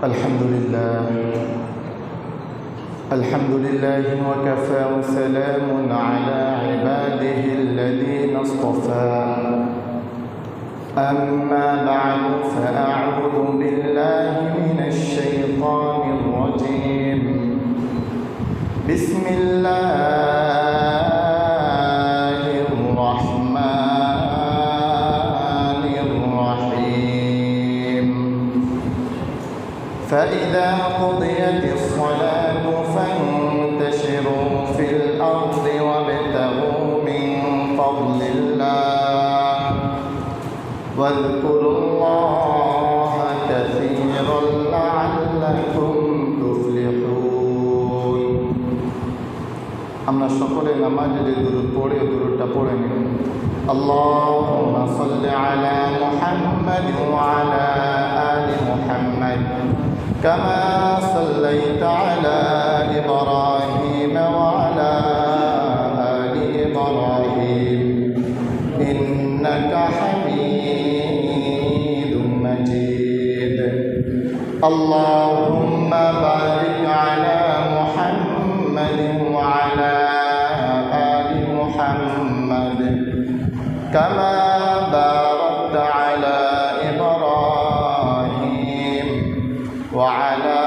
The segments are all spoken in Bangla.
الحمد لله وكفى وسلام على عباده الذين اصطفى أما بعد فأعوذ بالله من الشيطان الرجيم بسم الله الرحمن الرحيم فإذا قضيت الصلاة فانتشروا في الأرض وابتغوا من فضل الله واذكروا الله كثيرا لعلكم تفلحون আমরা সকলে নামাজে যে দুরূদ পড়ে দুরূদটা পড়ে নিন আল্লাহুম্মা সাল্লি আলা মুহাম্মাদ ওয়া আলা আলি মুহাম্মাদ কামা সাল্লাইতা আলা ইব্রাহিম ওয়া আলা আলি ইব্রাহিম ইন্নাকা হামিদুম মাজিদ আল্লাহুম্মা বারিক আলা মুহাম্মাদ ওয়া আলা আলি মুহাম্মাদ কামা বারাকতা আলা ইব্রাহিম ওয়া আলা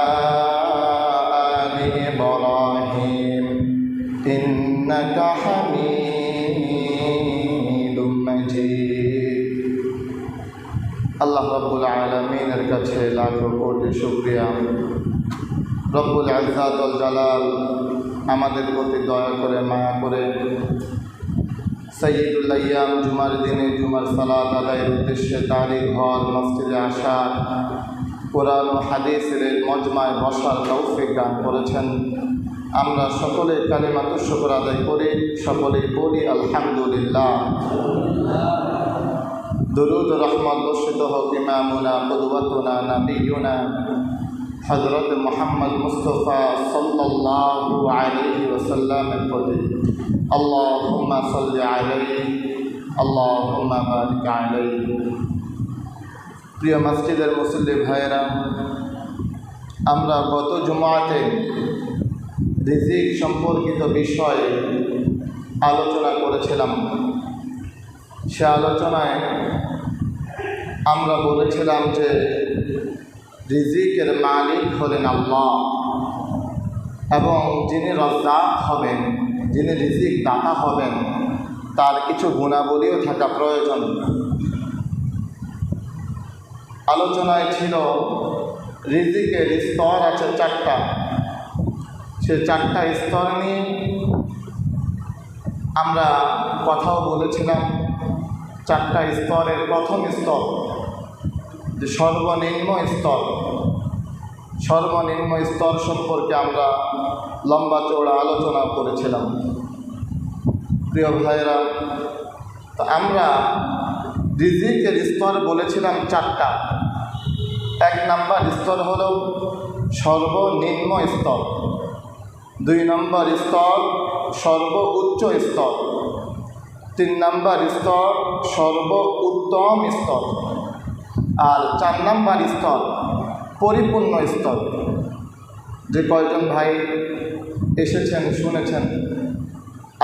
আলি ইব্রাহিম ইন্নাকা হামিদুম মাজিদ। আল্লাহ রাব্বুল আলামিনের কাছে লাখো কোটি শুকরিয়া। রব্বুল ইজ্জত ওয়াল জালাল আমাদের প্রতি দয়া করে মায়া করে সাইয়্যিদুল আইয়াম জুমার দিনে জুমার সালাত আদায়ের উদ্দেশ্যে তারই ঘর মসজিদে আসা কোরআন ও হাদিসের মজমায় বসার তৌফিক দান করেছেন। আমরা সকলে কালিমাতুশ শুকর আদায় করি, সকলেই বলি আলহামদুলিল্লাহ। দুরূদ ও রহমত বর্ষিত হোক ইমামুনা কুদওয়াতুনা নবিয়ুনা হযরত মুহাম্মদ মুস্তাফা সাল্লাল্লাহু আলাইহি ওয়াসাল্লামের প্রতি। আল্লাহুম্মা সাল্লি আলাইহি আল্লাহুম্মা বারিক আলাইহি। প্রিয় মসজিদের মুসল্লি ভাইয়েরা, আমরা গত জুমাতে রিজিক সম্পর্কিত বিষয়ে আলোচনা করেছিলাম। সে আলোচনায় আমরা বলেছিলাম যে রিজিকের মালিক হলেন আল্লাহ এবং যিনি রাজ্জাক হবেন, যিনি রিজিক দাতা হবেন, তার কিছু গুণাবলীও থাকা প্রয়োজন। আলোচনায় ছিল রিজিকের স্তর আছে চারটা। সে চারটা স্তর নিয়ে আমরা কথাও বলেছিলাম। চারটা স্তরের প্রথম স্তর যে সর্বনিম্ন স্তর, সর্বনিম্ন স্তর সম্পর্কে আমরা লম্বা চওড়া আলোচনা করেছিলাম। প্রিয় ভাইয়েরা, তো আমরা রিজিকের স্তর বলেছিলাম চারটা। এক নাম্বার স্তর হলো সর্বনিম্ন স্তর, দুই নম্বর স্তর সর্বোচ্চ স্তর, তিন নম্বর স্তর সর্বোত্তম স্তর, আর চার নম্বর স্তর পরিপূর্ণ স্তর। যে কয়জন ভাই এসেছেন, শুনেছেন,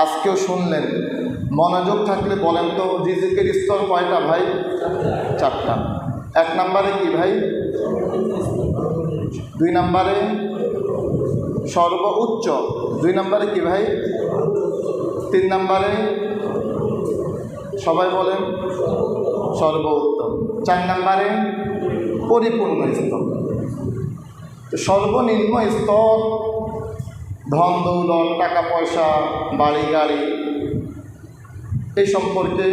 আজকেও শুনলেন, মনোযোগ থাকলে বলেন তো রিজিকের স্তর কয়টা ভাই? চারটা। এক নম্বরে কি ভাই? দুই নম্বরে সর্বোচ্চ, দুই নম্বরে কি ভাই? তিন নম্বরে সবাই বলেন সর্বোত্তম, চার নম্বরে পরিপূর্ণ স্তর। সর্বনিম্ন স্তর ধন দৌলত, টাকা পয়সা, বাড়ি গাড়ি, এই সম্পর্কে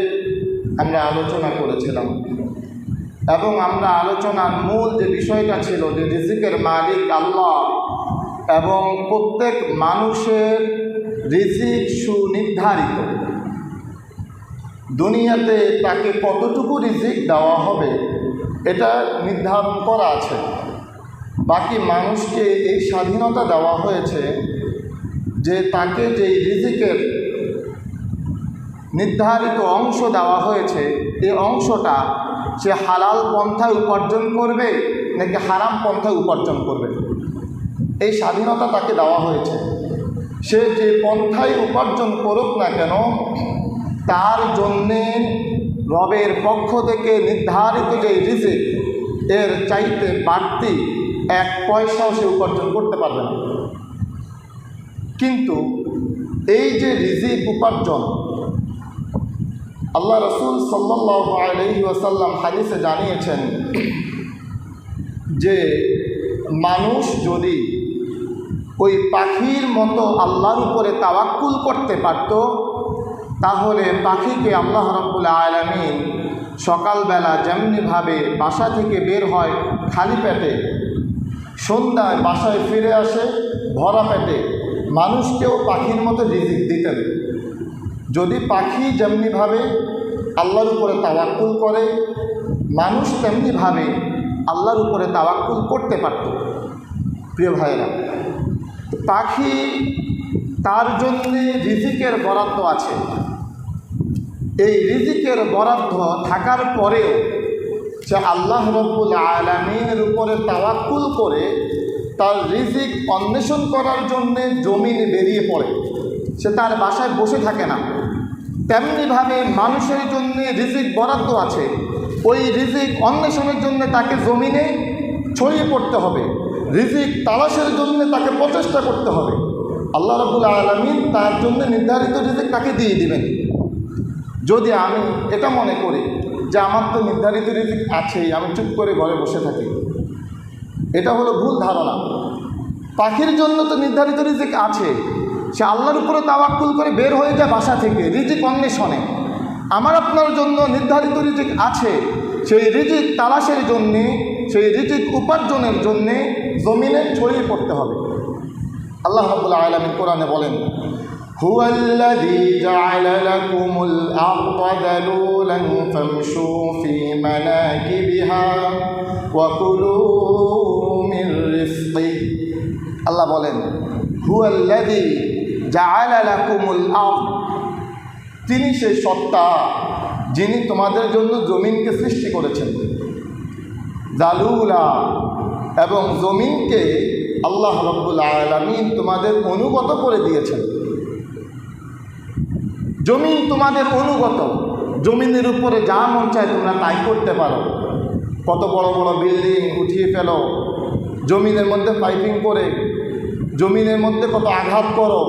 আমরা আলোচনা করেছিলাম। এবং আমরা আলোচনার মূল যে বিষয়টা ছিল যে রিজিকের মালিক আল্লাহ এবং প্রত্যেক মানুষের রিজিক সুনির্ধারিত। দুনিয়াতে তাকে কতটুকু রিজিক দেওয়া হবে এটা নির্ধারণ করা আছে। বাকি মানুষকে এই স্বাধীনতা দেওয়া হয়েছে যে তাকে যেই রিজিকের নির্ধারিত অংশ দেওয়া হয়েছে এই অংশটা সে হালাল পন্থায় উপার্জন করবে নাকি হারাম পন্থায় উপার্জন করবে, এই স্বাধীনতা তাকে দেওয়া হয়েছে। সে যে পন্থায় উপার্জন করুক না কেন, তার জন্যে রবের পক্ষ থেকে নির্ধারিত যে রিজিক, এর চাইতে বাড়তি এক পয়সাও সে উপার্জন করতে পারবে না। কিন্তু এই যে রিজিক উপার্জন, আল্লাহ রসুল সাল্লাল্লাহু আলাইহি ওয়াসাল্লাম হাদিসে জানিয়েছেন যে মানুষ যদি ওই পাখির মতো আল্লাহর উপরে তাওয়াক্কুল করতে পারত, তাহলে পাখিকে আল্লাহ রাব্বুল আলামিন সকালবেলা যেমনিভাবে বাসা থেকে বের হয় খালি পেটে, সন্ধ্যায় বাসায় ফিরে আসে ভরা পেটে, মানুষকেও পাখির মতো রিজিক দিতেন। যদি পাখি যেমনিভাবে আল্লাহর উপরে তাওয়াক্কুল করে, মানুষ তেমনিভাবে আল্লাহর উপরে তাওয়াক্কুল করতে পারত। প্রিয় ভাইরা, পাখি তার জন্যে রিজিকের বরাদ্দ আছে। এই রিজিকের বরাদ্দ থাকার পরেও সে আল্লাহ রাব্বুল আলামিনের উপরে তাওয়াক্কুল করে তার রিজিক অন্বেষণ করার জন্যে জমিনে বেরিয়ে পড়ে, সে তার বাসায় বসে থাকে না। তেমনিভাবে মানুষের জন্য রিজিক বরাদ্দ আছে, ওই রিজিক অন্বেষণের জন্য তাকে জমিনে ছড়িয়ে পড়তে হবে, রিজিক তালাশের জন্য তাকে প্রচেষ্টা করতে হবে। আল্লাহ রাব্বুল আলামিন তার জন্য নির্ধারিত রিজিক তাকে দিয়ে দিবেন। যদি আমি এটা মনে করি যে আমার তো নির্ধারিত রিজিক আছেই, আমি চুপ করে ঘরে বসে থাকি, এটা হলো ভুল ধারণা। পাখির জন্য তো নির্ধারিত রিজিক আছে, সে আল্লাহর উপরে তাওয়াক্কুল করে বের হয়ে যায় বাসা থেকে রিজিক অন্বেষণে। আমার আপনার জন্য নির্ধারিত রিজিক আছে, সেই রিজিক তালাশের জন্যে, সেই রিজিক উপার্জনের জন্যে জমিনে ছড়িয়ে পড়তে হবে। আল্লাহ রাব্বুল আলামিন কোরআনে বলেন, হুয়াল্লাযী জা'আলা লাকুমুল আরদা যালুলান ফামশু ফী মানাকিবিহা ওয়া কুলু মির রিজকিহি। আল্লাহ বলেন, হুয়াল্লাযী জা'আলা লাকুমুল আরদ, তিনি সেই সত্তা যিনি তোমাদের জন্য জমিনকে সৃষ্টি করেছেন, জালুলা, এবং জমিনকে আল্লাহ রাব্বুল আলামিন তোমাদের অনুগত করে দিয়েছেন। জমিন তোমাদের অনুগত, জমিনের উপরে যা মন চায় তোমরা তাই করতে পারো। কত বড় বড় বিল্ডিং উঠিয়ে ফেলো, জমিনের মধ্যে পাইপিং করে, জমিনের মধ্যে কত আঘাত করো,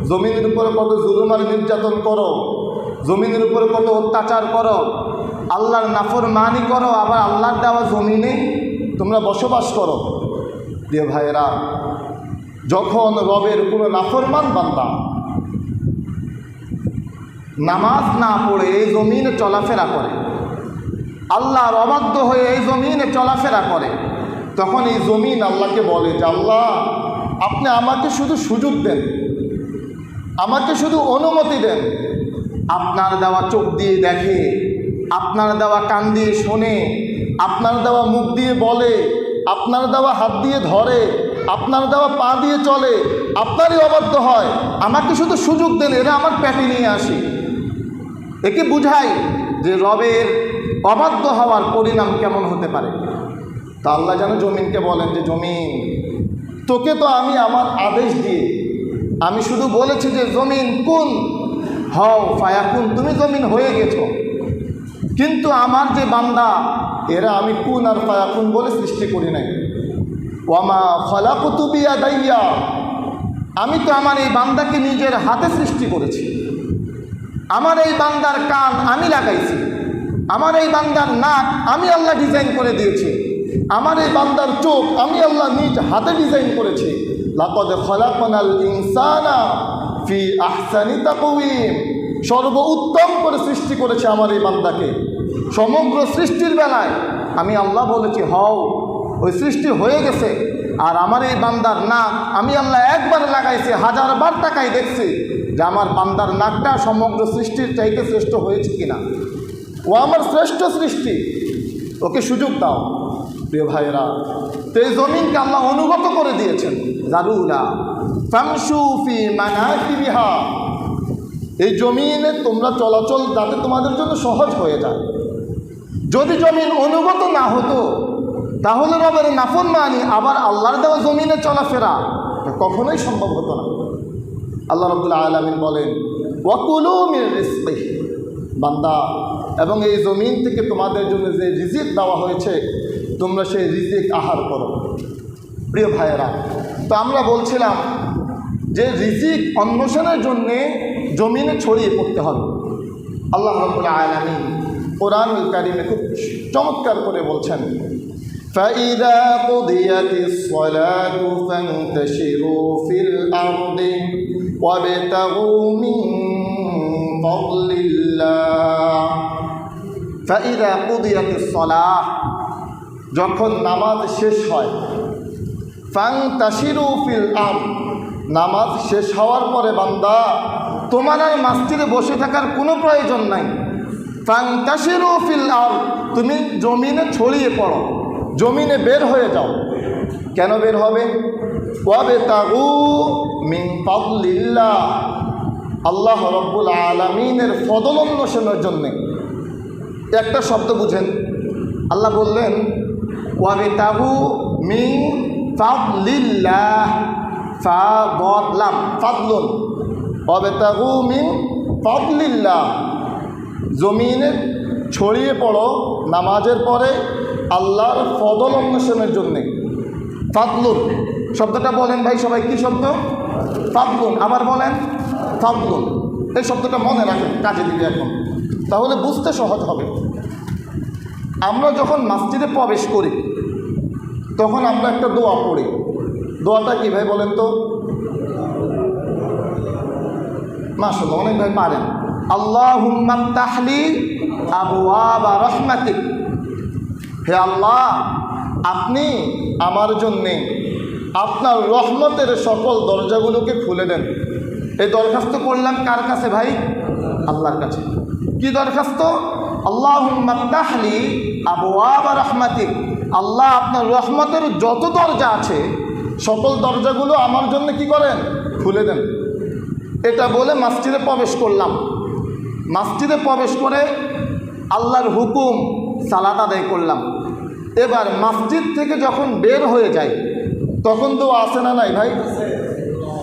জমিনের উপরে কত জুলুম আর নির্যাতন করো, জমিনের উপরে কত অত্যাচার করো, আল্লাহর নাফরমানি করো, আবার আল্লাহর দেওয়া জমিনে তোমরা বসবাস করো। প্রিয় ভাইয়েরা, যখন রবের কোনো নাফরমান বান্দা নামাজ না পড়ে এই জমিনে চলাফেরা করে, আল্লাহর অবাধ্য হয়ে এই জমিনে চলাফেরা করে, তখন এই জমিন আল্লাহকে বলে যে আল্লাহ, আপনি আমাকে শুধু সুযোগ দেন, আমাকে শুধু অনুমতি দেন। আপনার দেওয়া চোখ দিয়ে দেখে, আপনার দেওয়া কান দিয়ে শোনে, আপনার দেওয়া মুখ দিয়ে বলে, আপনার দেওয়া হাত দিয়ে ধরে, আপনার দেওয়া পা দিয়ে চলে, আপনারই অবাধ্য হয়, আমাকে শুধু সুযোগ দেন, এরা আমার পেটে নিয়ে আসি। একে বুঝাই যে রবের অবাধ্য হওয়ার পরিণাম কেমন হতে পারে। তা আল্লাহ যেন জমিনকে বলেন যে জমিন, তোকে তো আমি আমার আদেশ দিয়ে, আমি শুধু বলেছি যে জমিন কুন হও ফায়াকুন, তুমি জমিন হয়ে গেছো, কিন্তু আমার যে বান্দা এরা আমি কুন আর ফায়াকুন বলে সৃষ্টি করি নাই। ওয়ামা খালাকতু বিয়াদাইয়া, আমি তো আমার এই বান্দাকে নিজের হাতে সৃষ্টি করেছি। আমার এই বান্দার কান আমি লাগাইছি, আমার এই বান্দার নাক আমি আল্লাহ ডিজাইন করে দিয়েছি, আমার এই বান্দার চোখ আমি আল্লাহ নিজ হাতে ডিজাইন করেছি। লাকাদ খালাকনাল ইনসানা ফি আহসানি তাকওয়িম, সর্বোত্তম করে সৃষ্টি করেছে আমার এই বান্দাকে। সমগ্র সৃষ্টির বেলায় আমি আল্লাহ বলেছি হও, ওই সৃষ্টি হয়ে গেছে। আর আমার এই বান্দার নাক আমি আল্লাহ একবার লাগাইছি, হাজারবার তাকাই দেখছি যে আমার বান্দার নাকটা সমগ্র সৃষ্টির চাইতে শ্রেষ্ঠ হয়েছে কিনা। ও আমার শ্রেষ্ঠ সৃষ্টি, ওকে সুযোগ দাও। প্রিয় ভাইয়েরা, তো এই জমিনকে আল্লাহ অনুগত করে দিয়েছেন। জালুলা ফামশু ফি মানাকিবিহা, এই জমিনে তোমরা চলাচল যাতে তোমাদের জন্য সহজ হয়ে যায়। যদি জমিন অনুগত না হতো তাহলে রবের নাফরমানি আবার আল্লাহর দেওয়া জমিনে চলাফেরা কখনোই সম্ভব হতো না। আল্লাহ রাব্বুল আলামিন বলেন ওয়াকুলু মির রিজকিহি, বান্দা এবং এই জমিন থেকে তোমাদের জন্য যে রিজিক দেওয়া হয়েছে তোমরা সেই রিজিক আহার করো। প্রিয় ভাইয়েরা, তো আমরা বলছিলাম যে রিজিক অন্বেষণের জন্যে জমিনে ছড়িয়ে পড়তে হবে। আল্লাহ রাব্বুল আলামিন কোরআনুল কারীমে খুব চমৎকার করে বলছেন فَإِذَا قُضِيَتِ الصَّلَاةُ فَانتَشِرُوا فِي الْأَرْضِ وَابْتَغُوا مِن فَضْلِ اللَّهِ فَإِذَا قُضِيَتِ الصَّلَاةُ, যখন নামাজ শেষ হয়, ফান্তাশিরু ফিল আরদ, নামাজ শেষ হওয়ার পরে বান্দা তোমার আর মসজিদে বসে থাকার কোনো প্রয়োজন নাই। ফান্তাশিরু ফিল আরদ, তুমি জমিনে ছড়িয়ে পড়ো, জমিনে বের হয়ে যাও। কেন বের হবে? ওয়াবতাগু মিন ফাদলিল্লাহ, আল্লাহ রাব্বুল আলামিনের ফদল অন্বেষণের জন্যে। একটা শব্দ বুঝেন, আল্লাহ বললেন ওয়াবতাগু মিন ফাদলিল্লাহ, ফাদলাম ফাদলুন, ওয়াবতাগু মিন ফাদলিল্লাহ, জমিনে ছড়িয়ে পড়ো নামাজের পরে আল্লাহর ফদল অন্বেষণের জন্যে। ফাদলুন শব্দটা বলেন ভাই সবাই, কি শব্দ? ফাদলুন। আবার বলেন ফাদলুন। এই শব্দটা মনে রাখেন, কাজে দিবে এখন, তাহলে বুঝতে সহজ হবে। আমরা যখন মসজিদে প্রবেশ করি তখন আমরা একটা দোয়া পড়ি। দোয়াটা কি ভাই বলেন তো? মাশাআল্লাহ, অনেক ভাই পারেন। আল্লাহুম্মা ফতাহলি আবওয়াবা রাহমাতিক, হে আল্লাহ আপনি আমার জন্যে আপনার রহমতের সকল দরজাগুলোকে খুলে দেন। এই দরখাস্ত করলাম কার কাছে ভাই? আল্লাহর কাছে। কি দরখাস্ত? আল্লাহুম্মা ফতাহলি আবওয়াবা রাহমাতিক, আল্লাহ আপনার রহমতের যত দরজা আছে সকল দরজাগুলো আমার জন্য কি করেন? খুলে দেন। এটা বলে মসজিদে প্রবেশ করলাম। মসজিদে প্রবেশ করে আল্লাহর হুকুম সালাত আদায় করলাম। এবার মসজিদ থেকে যখন বের হয়ে যায় তখন দোয়া আছে না নাই ভাই?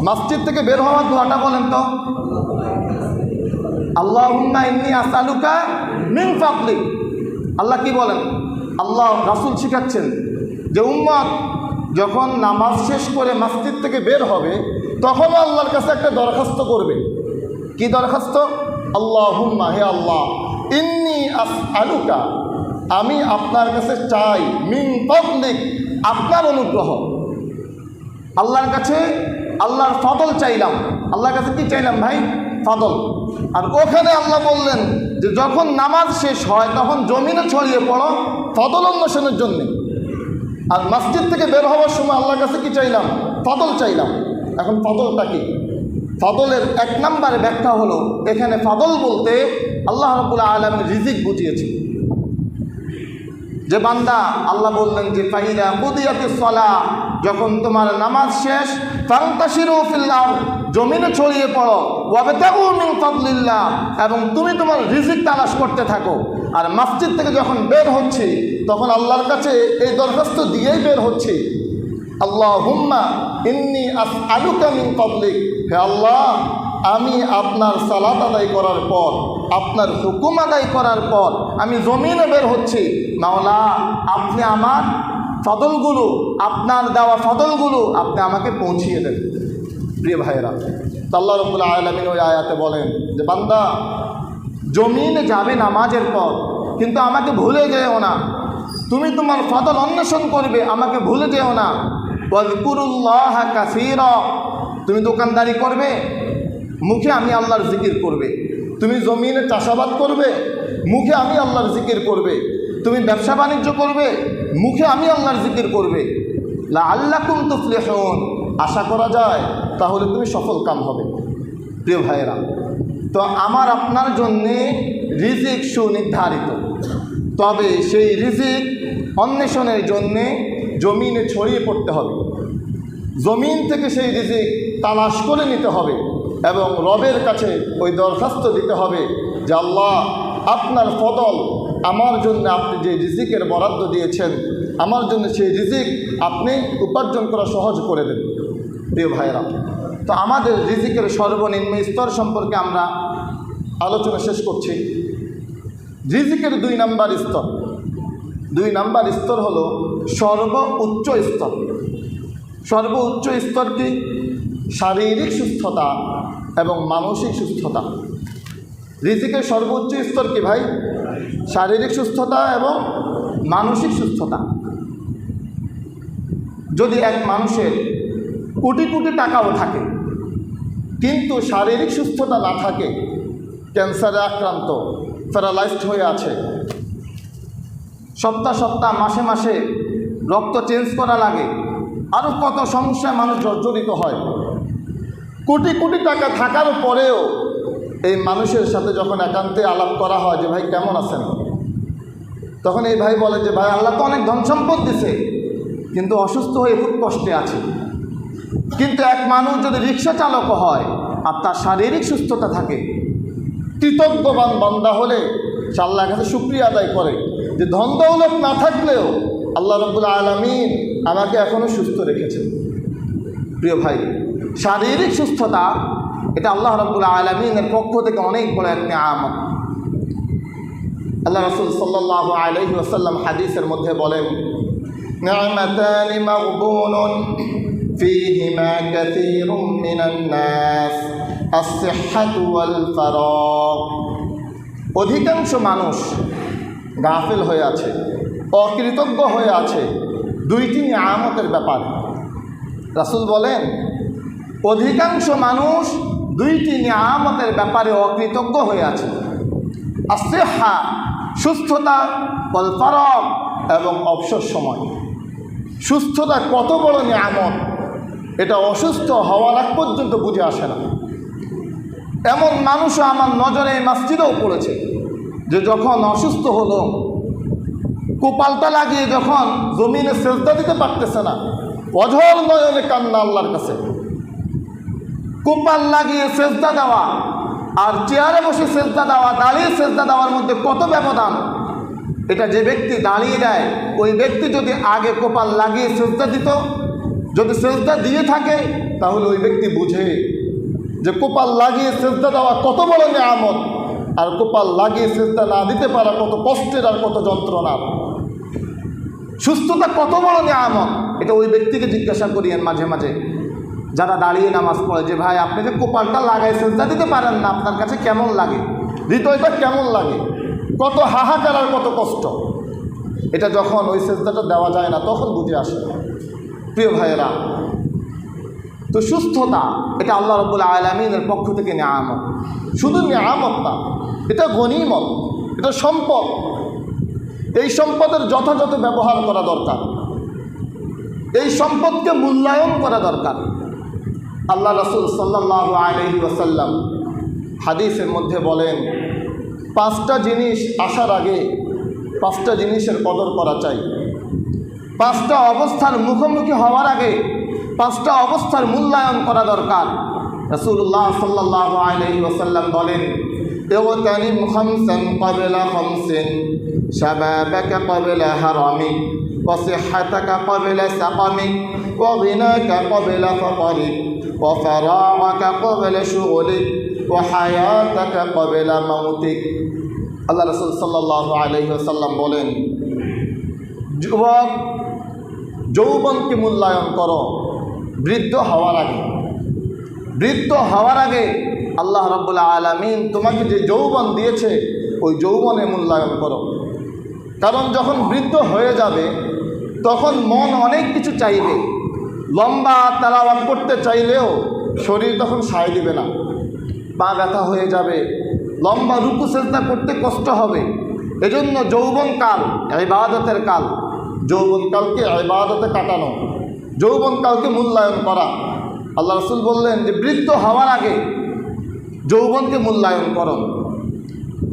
মসজিদ থেকে বের হওয়ার দোয়াটা বলেন তো। আল্লাহুম্মা ইন্নী আসআলুকা মিন ফাদলিক। আল্লাহ কি বলেন? আল্লাহ রাসূল শিখাচ্ছেন যে উম্মত যখন নামাজ শেষ করে মসজিদ থেকে বের হবে তখন আল্লাহর কাছে একটা দরখাস্ত করবে। কি দরখাস্ত? আল্লাহুম্মা, হে আল্লাহ, ইন্নী আসআলুকা, আমি আপনার কাছে চাই, মিন ফাদলিক, আপনার অনুগ্রহ। আল্লাহর কাছে আল্লাহর ফদল চাইলাম। আল্লাহর কাছে কি চাইলাম ভাই? ফদল। আর ওখানে আল্লাহ বললেন যে যখন নামাজ শেষ হয় তখন জমিনে ছড়িয়ে পড়ো ফদল অন্বেষণের জন্যে। আর মসজিদ থেকে বের হওয়ার সময় আল্লাহর কাছে কি চাইলাম? ফদল চাইলাম। এখন ফদলটা কি? ফদলের এক নম্বরে ব্যাখ্যা হলো, এখানে ফদল বলতে আল্লাহ রাব্বুল আলামিন রিজিক বুঝিয়েছে। যে বান্দা আল্লাহ বললেন যে ফাইদা কুদিয়াতিস সালাহ, যখন তোমার নামাজ শেষ, ফান্তাশিরু ফিল আরদ, জমিনে ছড়িয়ে পড়ো, ওয়াবতাগু মিন ফাদলিল্লাহ, এবং তুমি তোমার রিজিক তালাশ করতে থাকো। আর মসজিদ থেকে যখন বের হচ্ছে তখন আল্লাহর কাছে এই দরখাস্ত দিয়েই বের হচ্ছে, আল্লাহুম্মা ইন্নী আসআলুকা মিন ফাদলিক, হে আল্লাহ আমি আপনার সালাত আদায় করার পর, আপনার হুকুম আদায় করার পর আমি জমিনে বের হচ্ছি, মাওলা আপনি আমার ফদলগুলো, আপনার দেওয়া ফদলগুলো আপনি আমাকে পৌঁছিয়ে দেন। প্রিয় ভাইয়েরা, আল্লাহ রাব্বুল আলামিন ওই আয়াতে বলেন যে বান্দা জমিনে যাবে নামাজের পর, কিন্তু আমাকে ভুলে যেও না। তুমি তোমার ফদল অন্বেষণ করবে, আমাকে ভুলে যেও না। ওয়াজকুরুল্লাহা কাসীরা, তুমি দোকানদারি করবে, মুখে আমি আল্লাহর জিকির করবে। তুমি জমিনে চাষাবাদ করবে, মুখে আমি আল্লাহর জিকির করবে। তুমি ব্যবসা বাণিজ্য করবে, মুখে আমি আল্লাহর জিকির করবে। লাআল্লাকুম তুফলিহুন, আশা করা যায় তাহলে তুমি সফল কাম হবে। প্রিয় ভাইয়েরা, তো আমার আপনার জন্যে রিজিক সুনির্ধারিত, তবে সেই রিজিক অন্বেষণের জন্যে জমিনে ছড়িয়ে পড়তে হবে। জমিন থেকে সেই রিজিক তালাশ করে নিতে হবে এবং রবের কাছে ওই দরখাস্ত দিতে হবে যে আল্লাহ আপনার ফদল আমার জন্য আপনি যে রিজিকের বরাদ্দ দিয়েছেন আমার জন্য সেই রিজিক আপনি উপার্জন করা সহজ করে দেন। প্রিয় ভাইরা, তো আমাদের রিজিকের সর্বনিম্ন স্তর সম্পর্কে আমরা আলোচনা শেষ করছি। রিজিকের 2 নাম্বার স্তর, 2 নাম্বার স্তর হলো সর্বোচ্চ স্তর। সর্বোচ্চ স্তর কি? শারীরিক সুস্থতা এবং মানসিক সুস্থতা। রিজিকের সর্বোচ্চ স্তর কি ভাই? শারীরিক সুস্থতা এবং মানসিক সুস্থতা। যদি এক মানুষের কোটি কোটি টাকাও থাকে কিন্তু শারীরিক সুস্থতা না থাকে, ক্যান্সারে আক্রান্ত, প্যারালাইজড হয়ে আছে, সপ্তাহ সপ্তাহ মাসে মাসে রক্ত চেঞ্জ করা লাগে, আরও কত সমস্যায় মানুষ জর্জরিত হয়, কোটি কোটি টাকা থাকার পরেও এই মানুষের সাথে যখন একান্তে আলাপ করা হয় যে ভাই কেমন আছেন, তখন এই ভাই বলে যে ভাই আল্লাহ তো অনেক ধন সম্পদ দিছে কিন্তু অসুস্থ হয়ে খুব কষ্টে আছে। কিন্তু এক মানুষ যদি রিক্সা চালক হয় আর তার শারীরিক সুস্থতা থাকে, কৃতজ্ঞবান বান্দা হলে সে আল্লাহর কাছে শুকরিয়া আদায় করে যে ধন দৌলত না থাকলেও আল্লাহ রাব্বুল আলামিন আমাকে এখনও সুস্থ রেখেছেন। প্রিয় ভাই, শারীরিক সুস্থতা এটা আল্লাহ রাব্বুল আলামিনের পক্ষ থেকে অনেক বড় এক নিয়ামত। আল্লাহ রাসূল সাল্লাল্লাহু আলাইহি ওয়াসাল্লাম হাদিসের মধ্যে বলেন, নি'মাতানি মাগবুনুন ফীহিমা কাসীরুম মিনান নাস আস-সিহহাতু ওয়াল ফারাগ। অধিকাংশ মানুষ গাফিল হয়ে আছে, অকৃতজ্ঞ হয়ে আছে 2টি নিয়ামতের ব্যাপার। রাসূল বলেন অধিকাংশ মানুষ 2টি নিয়ামতের ব্যাপারে অকৃতজ্ঞ হয়ে আছে। আসিহা সুস্থতা, ওয়াল ফারাগ এবং অবসর সময়। সুস্থতা কত বড় নিয়ামত এটা অসুস্থ হওয়ার আগ পর্যন্ত বুঝে আসে না। এমন মানুষও আমার নজরে মসজিদেও পড়েছে যে যখন অসুস্থ হলো, কপালটা লাগিয়ে যখন জমিনে সেজদা দিতে পারতেছে না, অঝর নয়নে কান্না আল্লাহর কাছে। কপাল লাগিয়ে সেজদা দেওয়া আর চেয়ারে বসে সেজদা দেওয়া, দাঁড়িয়ে সেজদা দেওয়ার মধ্যে কত ব্যবধান। এটা যে ব্যক্তি দাঁড়িয়ে দেয়, ওই ব্যক্তি যদি আগে কপাল লাগিয়ে সেজদা দিত, যদি সেজদা দিয়ে থাকে তাহলে ওই ব্যক্তি বুঝে যে কপাল লাগিয়ে সেজদা দেওয়া কত বড় নিয়ামত, আর কপাল লাগিয়ে সেজদা না দিতে পারা কত কষ্টের আর কত যন্ত্রণার। সুস্থতা কত বড় নিয়ামত এটা ওই ব্যক্তিকে জিজ্ঞাসা করিয়েন মাঝে মাঝে যারা দাঁড়িয়ে নামাজ পড়ে, যে ভাই আপনি যে কপালটা লাগাই সেজদা দিতে পারেন না, আপনার কাছে কেমন লাগে, হৃদয়টা কেমন লাগে, কত হাহাকার আর কত কষ্ট। এটা যখন ওই সেজদাটা দেওয়া যায় না তখন বুঝে আসে। প্রিয় ভাইয়েরা, তো সুস্থতা এটা আল্লাহ রাব্বুল আলামিনের পক্ষ থেকে নিয়ামত। শুধু নিয়ামত না, এটা গনিমত, এটা সম্পদ। এই সম্পদের যথাযথ ব্যবহার করা দরকার, এই সম্পদকে মূল্যায়ন করা দরকার। আল্লাহ রাসূল সাল্লাল্লাহু আলাইহি ওয়াসাল্লাম হাদিসের মধ্যে বলেন 5টা জিনিস আসার আগে 5টা জিনিসের কদর করা চাই। 5টা অবস্থার মুখোমুখি হওয়ার আগে 5টা অবস্থার মূল্যায়ন করা দরকার। রাসূলুল্লাহ সাল্লাল্লাহু আলাইহি ওয়াসাল্লাম বলেন, ইগতানিম খামসান ক্বাবলা খামসিন, শাবাবাকা ক্বাবলা হারামিক, ওয়া সিহহাতাকা ক্বাবলা সাকামিক, ওয়া গিনাকা ক্বাবলা ফাকরিক, ওয়া ফারাগাকা ক্বাবলা শুগলিক, ওয়া হায়াতাকা ক্বাবলা মাউতিক। আল্লাহ রাসূল সাল্লাল্লাহু আলাইহি ওয়াসাল্লাম বলেন, যুবক যৌবনকে মূল্যায়ন করো বৃদ্ধ হওয়ার আগে। বৃদ্ধ হওয়ার আগে আল্লাহ রাব্বুল আলামিন তোমাকে যে যৌবন দিয়েছে ওই যৌবনে মূল্যায়ন করো। কারণ যখন বৃদ্ধ হয়ে যাবে তখন মন অনেক কিছু চাইবে, লম্বা তেলাওয়াত করতে চাইলেও শরীর তখন সায় দিবে না, পা ব্যথা হয়ে যাবে, লম্বা রুকু সেজদা করতে কষ্ট হবে। এজন্য যৌবনকাল ইবাদতের কাল, যৌবনকালকে ইবাদতে কাটানো, যৌবনকালকে মূল্যায়ন করা। আল্লাহ রাসূল বললেন যে বৃদ্ধ হওয়ার আগে যৌবনকে মূল্যায়ন করো।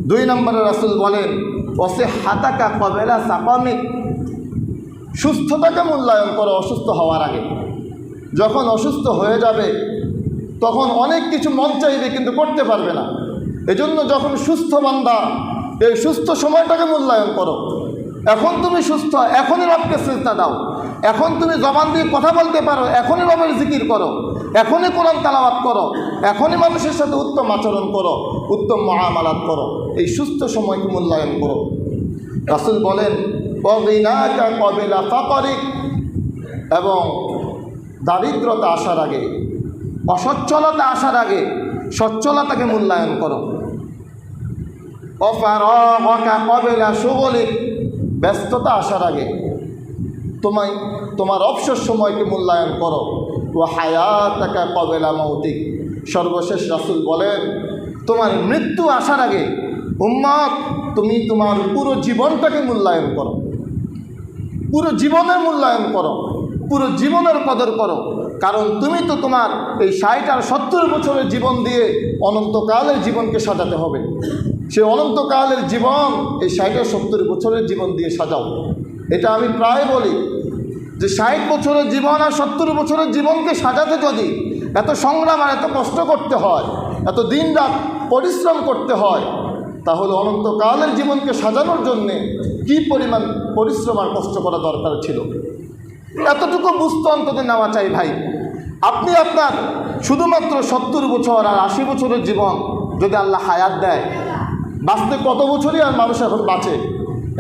2 নম্বরে রাসূল বলেন, ওয়াসিহহাতাকা ক্বাবলা সাকামিক, সুস্থতাকে মূল্যায়ন করো অসুস্থ হওয়ার আগে। যখন অসুস্থ হয়ে যাবে তখন অনেক কিছু মন চাইবে কিন্তু করতে পারবে না। এজন্য যখন সুস্থ বান্দা এই সুস্থ সময়টাকে মূল্যায়ন করো। এখন তুমি সুস্থ, এখনই রবকে সিজদা দাও। এখন তুমি জবান দিয়ে কথা বলতে পারো, এখনই রবের জিকির করো, এখনই কোরআন তেলাওয়াত করো, এখনই মানুষের সাথে উত্তম আচরণ করো, উত্তম মুআমালাত করো। এই সুস্থ সময়কে মূল্যায়ন করো। রাসূল বলেন ওয়াগিনাকা ক্বাবিলা ফাকরিক, এবং দারিদ্রতা আসার আগে, অসচ্ছলতা আসার আগে সচ্ছলতাকে মূল্যায়ন করো। ওয়াফারাগাকা ক্বাবিলা শুগলিক, ব্যস্ততা আসার আগে তোমার অবসর সময়কে মূল্যায়ন করো। ওয়া হায়াতাকা ক্বাবিলা মাউতিক, সর্বশেষ রাসূল বলেন তোমার মৃত্যু আসার আগে উম্মত তুমি তোমার পুরো জীবনটাকে মূল্যায়ন করো, পুরো জীবনের মূল্যায়ন করো, পুরো জীবনের কদর করো। কারণ তুমি তো তোমার এই 60 আর 70 বছরের জীবন দিয়ে অনন্তকালের জীবনকে সাজাতে হবে। সে অনন্তকালের জীবন এই 60 আর 70 বছরের জীবন দিয়ে সাজাও। এটা আমি প্রায় বলি যে 60 বছরের জীবন আর 70 বছরের জীবনকে সাজাতে যদি এত সংগ্রাম আর এত কষ্ট করতে হয়, এত দিন রাত পরিশ্রম করতে হয়, তাহলে অনন্তকালের জীবনকে সাজানোর জন্যে কি পরিমাণ পরিশ্রম আর কষ্ট করা দরকার ছিল। এতটুকু বুঝতে অন্তত নেওয়া চাই ভাই। আপনি আপনার শুধুমাত্র 70 বছর আর 80 বছরের জীবন যদি আল্লাহ হায়াত দেয়, বাঁচতে কত বছরই আর মানুষ এখন বাঁচে?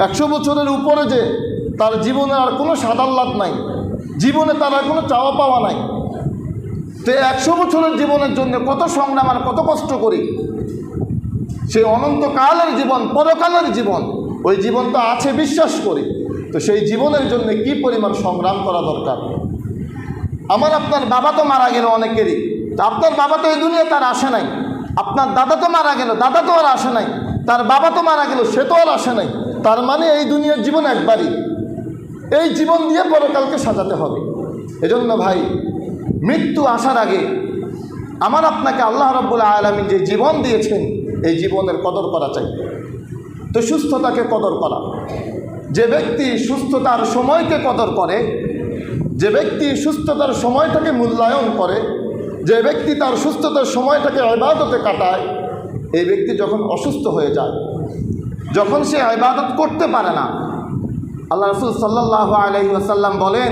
100 বছরের উপরে যে তার জীবনে আর কোনো সাদাল্লাদ নাই, জীবনে তার আর কোনো চাওয়া পাওয়া নাই। তো 100 বছরের জীবনের জন্য কত সংগ্রাম আর কত কষ্ট করি। সেই অনন্তকালের জীবন, পরকালের জীবন, ওই জীবন তো আছে বিশ্বাস করি। তো সেই জীবনের জন্য কি পরিমাণ সংগ্রাম করা দরকার। আমার আপনার বাবা তো মারা গেল অনেকেরই, তো আপনার বাবা তো এই দুনিয়া তার আসে নাই। আপনার দাদা তো মারা গেল, দাদা তো আর আসে নাই। তার বাবা তো মারা গেল, সে তো আর আসে নাই। তার মানে এই দুনিয়ার জীবন একবারই, এই জীবন দিয়ে পরকালকে সাজাতে হবে। এজন্য ভাই মৃত্যু আসার আগে আমার আপনাকে আল্লাহ রাব্বুল আলামিন যে জীবন দিয়েছেন এই জীবনের কদর করা চাই। তো সুস্থতাকে কদর করা, যে ব্যক্তি সুস্থতার সময়কে কদর করে, যে ব্যক্তি সুস্থতার সময়টাকে মূল্যায়ন করে, যে ব্যক্তি তার সুস্থতার সময়টাকে ইবাদতে কাটায়, এই ব্যক্তি যখন অসুস্থ হয়ে যায়, যখন সে ইবাদত করতে পারে না, আল্লাহ রাসূল সাল্লাল্লাহু আলাইহি ওয়াসাল্লাম বলেন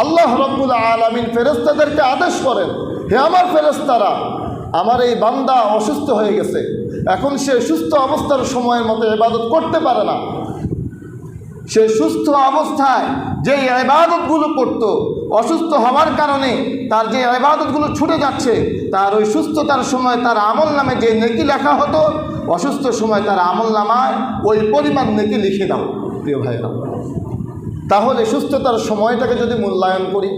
আল্লাহ রাব্বুল আলামিন ফেরেশতাদেরকে আদেশ করেন, হে আমার ফেরেশতারা, আমার এই বান্দা অসুস্থ হয়ে গেছে, এখন সে সুস্থ অবস্থার সময়ের মতো ইবাদত করতে পারে না। সে সুস্থ অবস্থায় যে ইবাদতগুলো করত, অসুস্থ হওয়ার কারণে তার যে ইবাদতগুলো ছুটে যাচ্ছে, তার ওই সুস্থতার সময় তার আমল নামে যে নেকি লেখা হতো, অসুস্থ সময় তার আমল নামায় ওই পরিমাণ নেকি লিখে দাও। প্রিয় ভাইরা, তাহলে সুস্থতার সময়টাকে যদি মূল্যায়ন করি,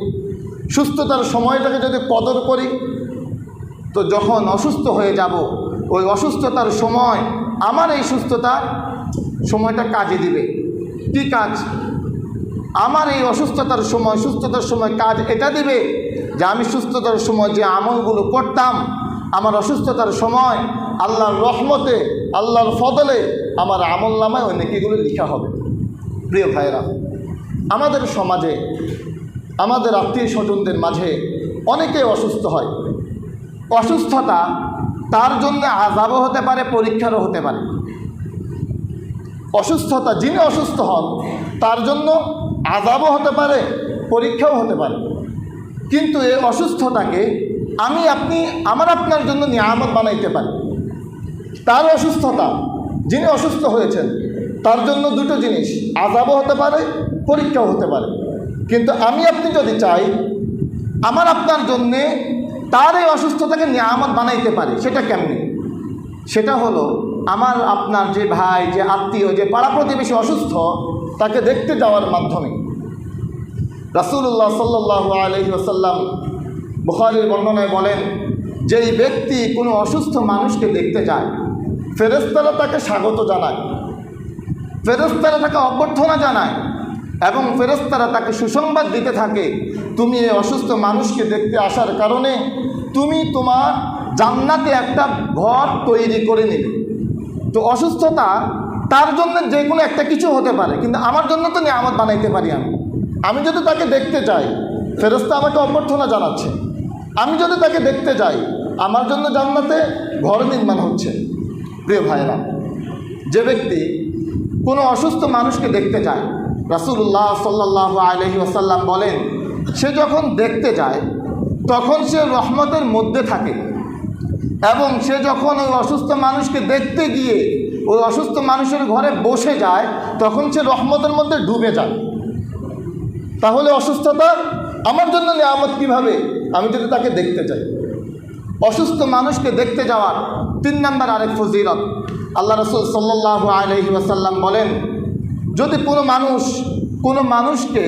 সুস্থতার সময়টাকে যদি কদর করি, তো যখন অসুস্থ হয়ে যাব, ওই অসুস্থতার সময় আমার এই সুস্থতার সময়টা কাজে দিবে। কি কাজ? আমার এই অসুস্থতার সময়, সুস্থতার সময় কাজ এটা দিবে যে আমি সুস্থতার সময় যে আমলগুলো করতাম, আমার অসুস্থতার সময় আল্লাহর রহমতে, আল্লাহর ফদলে আমার আমল নামায় ওই নেকিগুলো লেখা হবে। প্রিয় ভাইরা, আমাদের সমাজে, আমাদের আত্মীয় স্বজনদের মাঝে অনেকে অসুস্থ হয়। অসুস্থতা তার জন্য আযাবও হতে পারে, পরীক্ষারও হতে পারে। অসুস্থতা, যিনি অসুস্থ হন তার জন্য আযাবও হতে পারে, পরীক্ষাও হতে পারে। কিন্তু এই অসুস্থতাকে আমি আপনি আমার আপনার জন্য নিয়ামত বানাইতে পারি। তার অসুস্থতা, যিনি অসুস্থ হয়েছেন তার জন্য দুটো জিনিস, আযাবও হতে পারে, পরীক্ষাও হতে পারে। কিন্তু আমি আপনি যদি চাই আমার আপনার জন্যে তার এই অসুস্থতাকে নিয়ামত বানাইতে পারি, সেটা কেমনি? সেটা হলো আমার আপনার যে ভাই, যে আত্মীয়, যে পাড়া প্রতিবেশী অসুস্থ, তাকে দেখতে যাওয়ার মাধ্যমে। রাসূলুল্লাহ সাল্লাল্লাহু আলাইহি ওয়াসাল্লাম বুখারীর বর্ণনায় বলেন, যেই ব্যক্তি কোনো অসুস্থ মানুষকে দেখতে যায়, ফেরেশতারা তাকে স্বাগত জানায়, ফেরেশতারা তাকে অভ্যর্থনা জানায়, এবং ফেরেশতারা তাকে সুসংবাদ দিতে থাকে, তুমি এই অসুস্থ মানুষকে দেখতে আসার কারণে তুমি তোমার জান্নাতে একটা ঘর তৈরি করে নেবে। তো অসুস্থতা তার জন্য যে কোনো একটা কিছু হতে পারে, কিন্তু আমার জন্য তো নিয়ামত বানাইতে পারি। আমি যদি তাকে দেখতে যাই, ফেরেশতা আমাকে অভ্যর্থনা জানাচ্ছে। আমি যদি তাকে দেখতে যাই, আমার জন্য জান্নাতে ঘর নির্মাণ হচ্ছে। প্রিয় ভাইরা, যে ব্যক্তি কোনো অসুস্থ মানুষকে দেখতে যায়, রাসূলুল্লাহ সাল্লাল্লাহু আলাইহি ওয়াসাল্লাম বলেন, সে যখন দেখতে যায় তখন সে রহমতের মধ্যে থাকে, এবং সে যখন ওই অসুস্থ মানুষকে দেখতে গিয়ে ওই অসুস্থ মানুষের ঘরে বসে যায় তখন সে রহমতের মধ্যে ডুবে যায়। তাহলে অসুস্থতা আমার জন্য নিয়ামত কীভাবে, আমি যদি তাকে দেখতে যাই। অসুস্থ মানুষকে দেখতে যাওয়ার 3 নম্বর আরেক ফজিলত, আল্লাহ রাসূল সাল্লাল্লাহু আলাইহি ওয়াসাল্লাম বলেন, যদি কোনো মানুষকে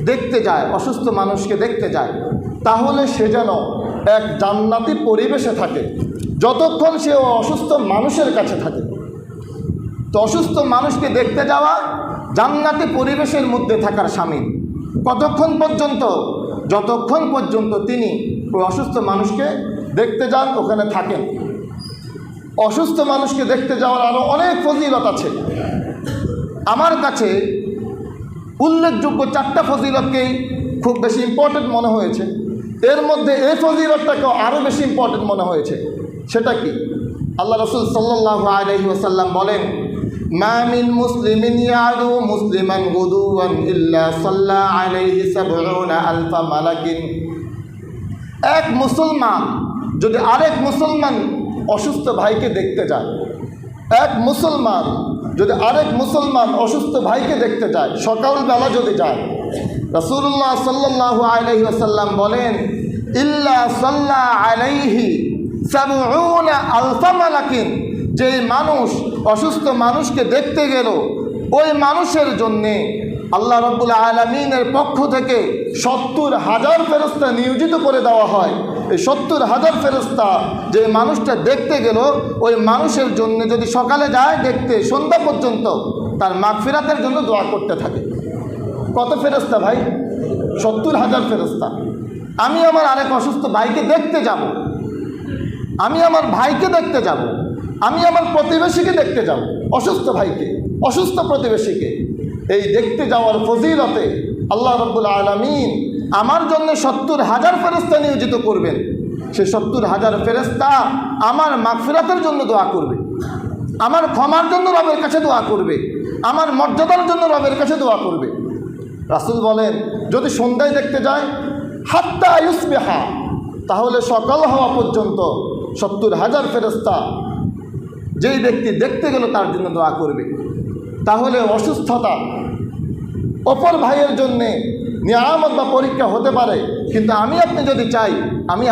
দেখতে যায়, অসুস্থ মানুষকে দেখতে যায়, তাহলে সে যেন এক জান্নাতি পরিবেশে থাকে যতক্ষণ সে অসুস্থ মানুষের কাছে থাকে। তো অসুস্থ মানুষকে দেখতে যাওয়া জান্নাতি পরিবেশের মধ্যে থাকার শামিল। কতক্ষণ পর্যন্ত? যতক্ষণ পর্যন্ত তিনি ওই অসুস্থ মানুষকে দেখতে যান, ওখানে থাকেন। অসুস্থ মানুষকে দেখতে যাওয়ার আরও অনেক ফজিলত আছে। আমার কাছে উল্লেখযোগ্য 4টা ফজিলতকেই খুব বেশি ইম্পর্টেন্ট মনে হয়েছে। এর মধ্যে এই ফজিলতটাকেও আরও বেশি ইম্পর্টেন্ট মনে হয়েছে। সেটা কি? আল্লাহ রাসূল সাল্লাল্লাহু আলাইহি ওয়াসাল্লাম বলেন, মা মিন মুসলিমিন ইয়াদু মুসলিমান গুদুওয়ান ইল্লা সাল্লা আলাইহি ৭০,০০০ মালাকিন। এক মুসলমান যদি আরেক মুসলমান অসুস্থ ভাইকে দেখতে যায়, এক মুসলমান যদি আরেক মুসলমান অসুস্থ ভাইকে দেখতে যায়, সকালবেলা যদি যায়, রাসূলুল্লাহ সাল্লাল্লাহু আলাইহি ওয়াসাল্লাম বলেন, ইল্লা সাল্লা আলাইহি ৭০,০০০ মালাকিন। যেই মানুষ অসুস্থ মানুষকে দেখতে গেল, ওই মানুষের জন্যে আল্লাহ রাব্বুল আলামিনের পক্ষ থেকে ৭০,০০০ ফেরেশতা নিয়োজিত করে দেওয়া হয়। এই ৭০,০০০ ফেরেশতা যে মানুষটা দেখতে গেল, ওই মানুষের জন্য যদি সকালে যায় দেখতে, সন্ধ্যা পর্যন্ত তার মাগফিরাতের জন্য দোয়া করতে থাকে। কত ফেরেশতা ভাই? ৭০,০০০ ফেরেশতা। আমি আমার আরেক অসুস্থ ভাইকে দেখতে যাব, আমি আমার ভাইকে দেখতে যাব, আমি আমার প্রতিবেশীকে দেখতে যাব, অসুস্থ ভাইকে, অসুস্থ প্রতিবেশীকে। এই দেখতে যাওয়ার ফজিলতে আল্লাহ রাব্বুল আলামিন আমার জন্য ৭০,০০০ ফেরেশতা নিয়োজিত করবেন। সে ৭০,০০০ ফেরেশতা আমার মাগফিরাতের জন্য দোয়া করবে, আমার ক্ষমার জন্য রবের কাছে দোয়া করবে, আমার মর্যাদার জন্য রবের কাছে দোয়া করবে। রাসূল বলেন, যদি সন্ধ্যায় দেখতে যায়, হাত্তা ইউসবিহা, তাহলে সকাল হওয়া পর্যন্ত ৭০,০০০ ফেরেশতা যেই ব্যক্তি দেখতে গেল তার জন্য দোয়া করবে। তাহলে অসুস্থতা অপর ভাইয়ের জন্যে নিয়ামত বা পরীক্ষা হতে পারে, কিন্তু আমি আপনি যদি চাই, আমি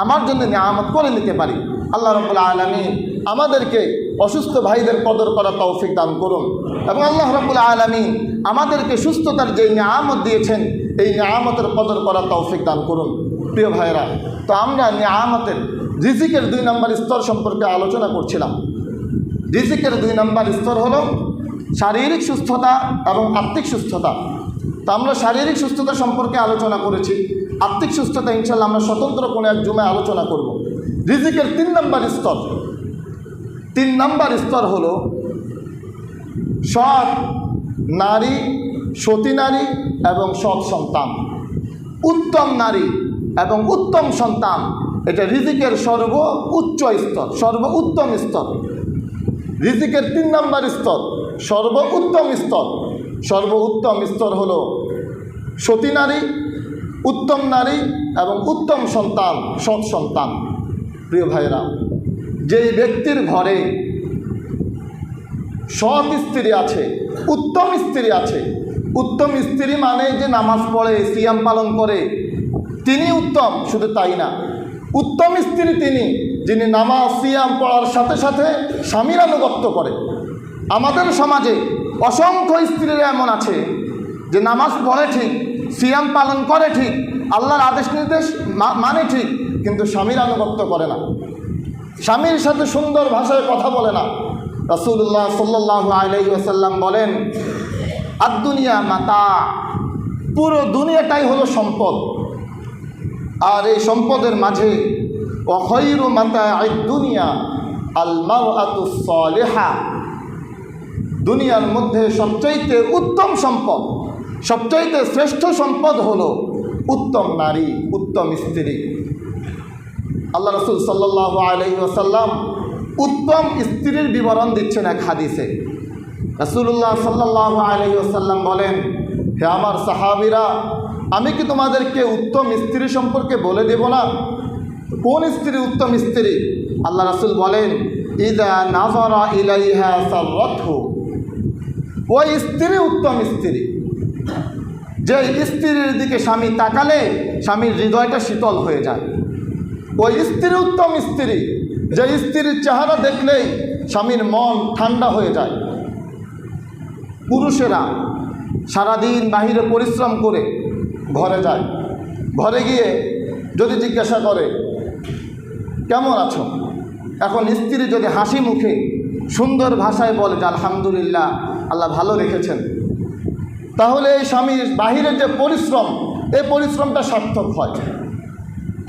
আমার জন্য নিয়ামত করে নিতে পারি। আল্লাহ রাব্বুল আলামিন আমাদেরকে অসুস্থ ভাইদের কদর করার তৌফিক দান করুন, এবং আল্লাহ রাব্বুল আলামিন আমাদেরকে সুস্থতার যে নিয়ামত দিয়েছেন, এই নিয়ামতের কদর করার তৌফিক দান করুন। প্রিয় ভাইরা, তো আমরা নিয়ামতের রিজিকের 2 নম্বর স্তর সম্পর্কে আলোচনা করছিলাম। রিজিকের 2 নম্বর স্তর হলো শারীরিক সুস্থতা এবং আত্মিক সুস্থতা। তো আমরা শারীরিক সুস্থতা সম্পর্কে আলোচনা করেছি, আত্মিক সুস্থতা ইনশাআল্লাহ আমরা স্বতন্ত্র কোনো এক জুমায় আলোচনা করব। রিজিকের 3 নম্বর স্তর, 3 নম্বর স্তর হলো সৎ নারী, সতী নারী এবং সৎ সন্তান। উত্তম নারী এবং উত্তম সন্তান, এটা রিজিকের সর্বোচ্চ স্তর, সর্বোত্তম স্তর। রিজিকের 3 নম্বর স্তর, সর্বোত্তম স্তর। সর্বোত্তম স্তর হলো সতী নারী, উত্তম নারী এবং উত্তম সন্তান, সৎ সন্তান। প্রিয় ভাইরা, যেই ব্যক্তির ঘরে সৎ স্ত্রী আছে, উত্তম স্ত্রী আছে, উত্তম স্ত্রী মানে যে নামাজ পড়ে, সিয়াম পালন করে, তিনি উত্তম। শুধু তাই না, উত্তম স্ত্রী তিনি যিনি নামাজ সিয়াম পড়ার সাথে সাথে স্বামীর আনুগত্য করে। আমাদের সমাজে অসংখ্য স্ত্রীরা এমন আছে যে নামাজ পড়ে ঠিক, সিয়াম পালন করে ঠিক, আল্লাহর আদেশ নির্দেশ মানে ঠিক, কিন্তু স্বামীর আনুগত্য করে না, স্বামীর সাথে সুন্দর ভাষায় কথা বলে না। রাসূলুল্লাহ সাল্লাল্লাহু আলাইহি ওয়াসাল্লাম বলেন, আদ-দুনিয়া মাতা, পুরো দুনিয়াটাই হলো সম্পদ, আর এই সম্পদের মাঝে ওয়া খায়রু মাতা'আদ দুনিয়া আল মারআতুস সালিহা, দুনিয়ার মধ্যে সবচাইতে উত্তম সম্পদ, সবচাইতে শ্রেষ্ঠ সম্পদ হলো উত্তম নারী, উত্তম স্ত্রী। আল্লাহ রাসূল সাল্লাল্লাহু আলাইহি ওয়াসাল্লাম উত্তম স্ত্রীর বিবরণ দিচ্ছেন এক হাদিসে। রাসূলুল্লাহ সাল্লাল্লাহু আলাইহি ওয়াসাল্লাম বলেন, হে আমার সাহাবীরা, আমি কি তোমাদেরকে উত্তম স্ত্রী সম্পর্কে বলে দেব না? কোন স্ত্রী উত্তম স্ত্রী? আল্লাহ রাসূল বলেন, ইযা নাযারা ইলাইহা সাররাতহু, ওই স্ত্রী উত্তম স্ত্রী যে স্ত্রীর দিকে স্বামী তাকালে স্বামীর হৃদয়টা শীতল হয়ে যায়। ওই স্ত্রী উত্তম স্ত্রী যে স্ত্রীর চেহারা দেখলেই স্বামীর মন ঠান্ডা হয়ে যায়। পুরুষেরা সারাদিন বাহিরে পরিশ্রম করে ঘরে যায়, ঘরে গিয়ে যদি জিজ্ঞাসা করে কেমন আছো, এখন স্ত্রী যদি হাসি মুখে সুন্দর ভাষায় বলে যে আলহামদুলিল্লাহ, আল্লাহ ভালো রেখেছেন, তাহলে এই স্বামীর বাহিরের যে পরিশ্রম, এই পরিশ্রমটা সার্থক হয়।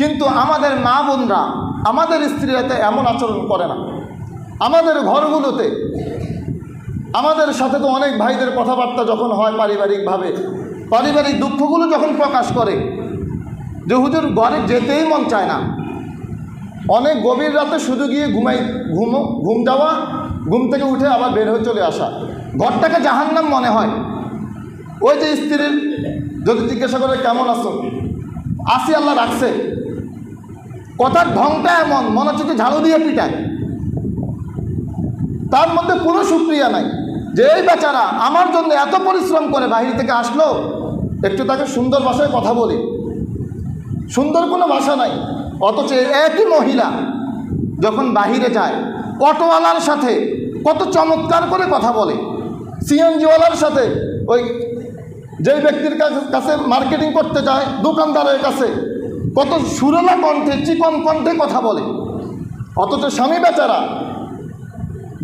কিন্তু আমাদের মা বোনরা, আমাদের স্ত্রীরা এমন আচরণ করে না। আমাদের ঘরগুলোতে আমাদের সাথে তো অনেক ভাইদের কথাবার্তা যখন হয় পারিবারিকভাবে, পারিবারিক দুঃখগুলো যখন প্রকাশ করে যে হুজুর ঘরে যেতেই মন চায় না, অনেক গভীর রাতে শুধু গিয়ে ঘুম যাওয়া, ঘুম থেকে উঠে আবার বের হয়ে চলে আসা, ঘরটাকে জাহান্নাম মনে হয়। ওই যে স্ত্রীর যদি জিজ্ঞাসা করে কেমন আছো, আসি আল্লাহ রাখছে, কথার ঢংটা এমন মনে হচ্ছে যে ঝাড়ু দিয়ে পিটায়। তার মধ্যে কোনো সুক্রিয়া নাই যে এই বেচারা আমার জন্য এত পরিশ্রম করে বাহির থেকে আসলো, একটু তাকে সুন্দর ভাষায় কথা বলি। সুন্দর কোনো ভাষা নাই। অথচ একই মহিলা যখন বাহিরে যায়, অটোওয়ালার সাথে কত চমৎকার করে কথা বলে, সিএনজিওয়ালার সাথে, ওই যেই ব্যক্তির কাছে মার্কেটিং করতে যায় দোকানদারের কাছে কত সুরেলা কণ্ঠে, চিকন কণ্ঠে কথা বলে। অথচ স্বামী বেচারা,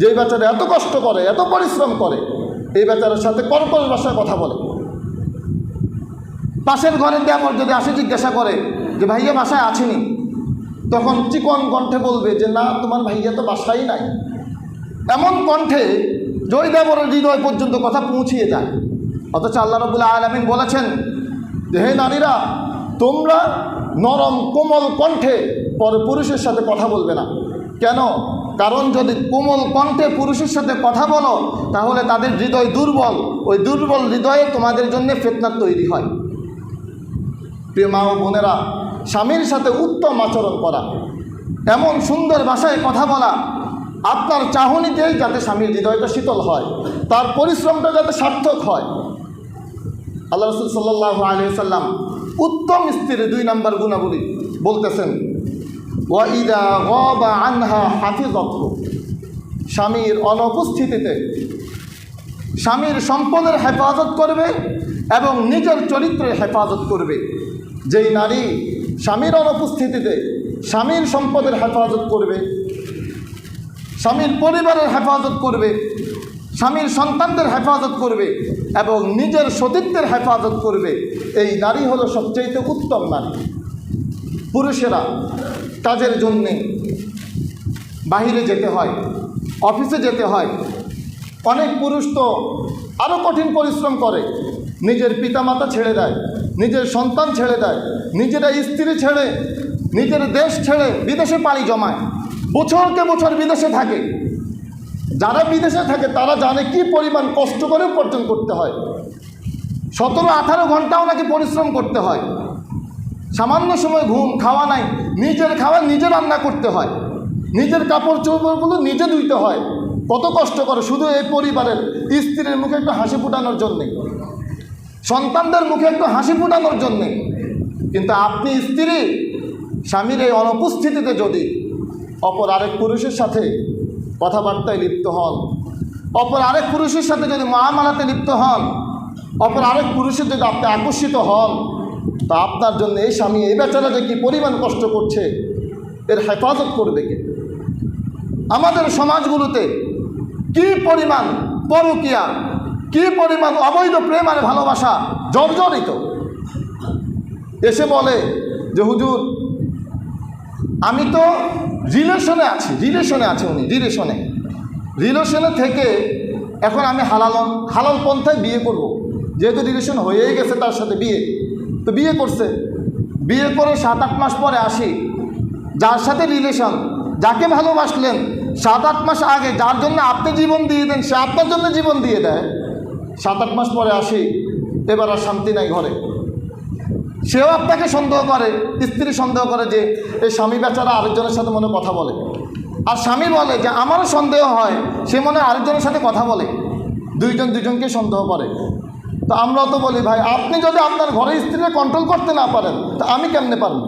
যেই বেচারা এত কষ্ট করে, এত পরিশ্রম করে, এই বেচারার সাথে কর্কশ ভাষায় কথা বলে। পাশের ঘরের দেবর যদি আসে জিজ্ঞাসা করে যে ভাইয়া বাসায় আছেনি, তখন চিকন কণ্ঠে বলবে যে না, তোমার ভাইয়া তো বাসায় নাই। এমন কণ্ঠে যে ওই দেবরের হৃদয় পর্যন্ত কথা পৌঁছিয়ে যায়। অথচ আল্লাহ রাব্বুল আলামিন বলেছেন যে হে নারীরা, তোমরা নরম কোমল কণ্ঠে পুরুষের সাথে কথা বলবে না। কেন? কারণ যদি কোমল কণ্ঠে পুরুষের সাথে কথা বলো, তাহলে তাদের হৃদয় দুর্বল, ওই দুর্বল হৃদয়ে তোমাদের জন্য ফিতনা তৈরি হয়। প্রিয় মা ও বোনেরা, স্বামীর সাথে উত্তম আচরণ করা, এমন সুন্দর ভাষায় কথা বলা, আপনার চাহনিতেই যাতে স্বামীর হৃদয়টা শীতল হয়, তার পরিশ্রমটা যাতে সার্থক হয়। আল্লাহ রাসূল সাল্লাল্লাহু আলাইহি ওয়াসাল্লাম উত্তম স্ত্রীর 2 নম্বর গুণাবলী বলতেছেন, ওয়া ইযা গাবা আনহা হাফিযাতহু, স্বামীর অনুপস্থিতিতে স্বামীর সম্পদের হেফাজত করবে এবং নিজের চরিত্রের হেফাজত করবে। যেই নারী স্বামীর অনুপস্থিতিতে স্বামীর সম্পদের হেফাজত করবে, স্বামীর পরিবারের হেফাজত করবে, স্বামীর সন্তানদের হেফাজত করবে এবং নিজের সতীত্বের হেফাজত করবে, এই নারী হলো সবচেয়ে উত্তম নারী। পুরুষেরা কাজের জন্যে বাহিরে যেতে হয়, অফিসে যেতে হয়। অনেক পুরুষ তো আরও কঠিন পরিশ্রম করে, নিজের পিতামাতা ছেড়ে দেয়, নিজের সন্তান ছেড়ে দেয়, নিজেরা স্ত্রী ছেড়ে, নিজের দেশ ছেড়ে বিদেশে পাড়ি জমায়, বছরকে বছর বিদেশে থাকে। যারা বিদেশে থাকে তারা জানে কি পরিমাণ কষ্ট করে উপার্জন করতে হয়। 17-18 ঘন্টাও নাকি পরিশ্রম করতে হয়। সামান্য সময় ঘুম, খাওয়া নাই, নিজের খাওয়া নিজে রান্না করতে হয়, নিজের কাপড় চোপড়গুলো নিজে ধুইতে হয়। কত কষ্ট করে শুধু এই পরিবারের স্ত্রীর মুখে একটু হাসি ফোটানোর জন্যে, সন্তানদের মুখে একটু হাসি ফোটানোর জন্যে। কিন্তু আপনি স্ত্রী স্বামীর এই অনুপস্থিতিতে যদি অপর আরেক পুরুষের সাথে কথাবার্তায় লিপ্ত হন, অপর আরেক পুরুষের সাথে যদি মুআমালাতে লিপ্ত হন, অপর আরেক পুরুষের যদি আপনি আকর্ষিত হন, তা আপনার জন্য এই স্বামী, এই বেচারা যে কী পরিমাণ কষ্ট করছে, এর হেফাজত করবে কে? আমাদের সমাজগুলোতে কি পরিমাণ পরকীয়া, কি পরিমাণ অবৈধ প্রেম আর ভালোবাসা জর্জরিত। এসে বলে যে হুজুর আমি তো রিলেশনে আছি, উনি রিলেশনে থেকে এখন আমি হালাল পন্থায় বিয়ে করব। যেহেতু রিলেশন হয়েই গেছে তার সাথে বিয়ে, তো বিয়ে করছে, বিয়ে করে 7-8 মাস পরে আসি, যার সাথে রিলেশন, যাকে ভালোবাসলেন 7-8 মাস আগে যার জন্য আপনি জীবন দিয়ে দেন, সে আপনার জন্য জীবন দিয়ে দেয়। 7-8 মাস পরে আসি, এবার আর শান্তি নাই ঘরে। সেও আপনাকে সন্দেহ করে, স্ত্রী সন্দেহ করে যে এই স্বামী বেচারা আরেকজনের সাথে মনে কথা বলে। আর স্বামী বলে যে আমারও সন্দেহ হয়, সে মনে আরেকজনের সাথে কথা বলে। দুইজন দুজনকে সন্দেহ করে। তো আমরাও তো বলি, ভাই আপনি যদি আপনার ঘরে স্ত্রীকে কন্ট্রোল করতে না পারেন, তো আমি কেমনে পারব?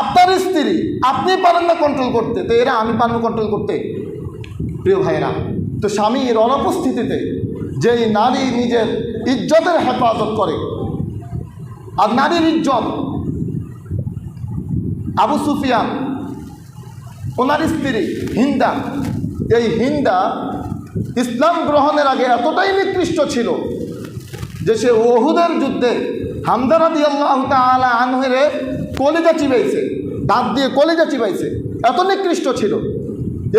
আপনার স্ত্রী আপনি পারেন না কন্ট্রোল করতে, তো এরা আমি পারবো কন্ট্রোল করতে? প্রিয় ভাইরা, তো স্বামীর অনুপস্থিতিতে যেই নারী নিজের ইজ্জতের হেফাজত করে, আর নারীর ইজ্জত, আবু সুফিয়ান ওনার স্ত্রী হিন্দা, এই হিন্দা ইসলাম গ্রহণের আগে এতটাই নিকৃষ্ট ছিল যে সে ওহুদের যুদ্ধে হামজা রাদিয়াল্লাহু তাআলা আনহুর কলিজা চিবাইছে, দাঁত দিয়ে কলিজা চিবাইছে, এত নিকৃষ্ট ছিল।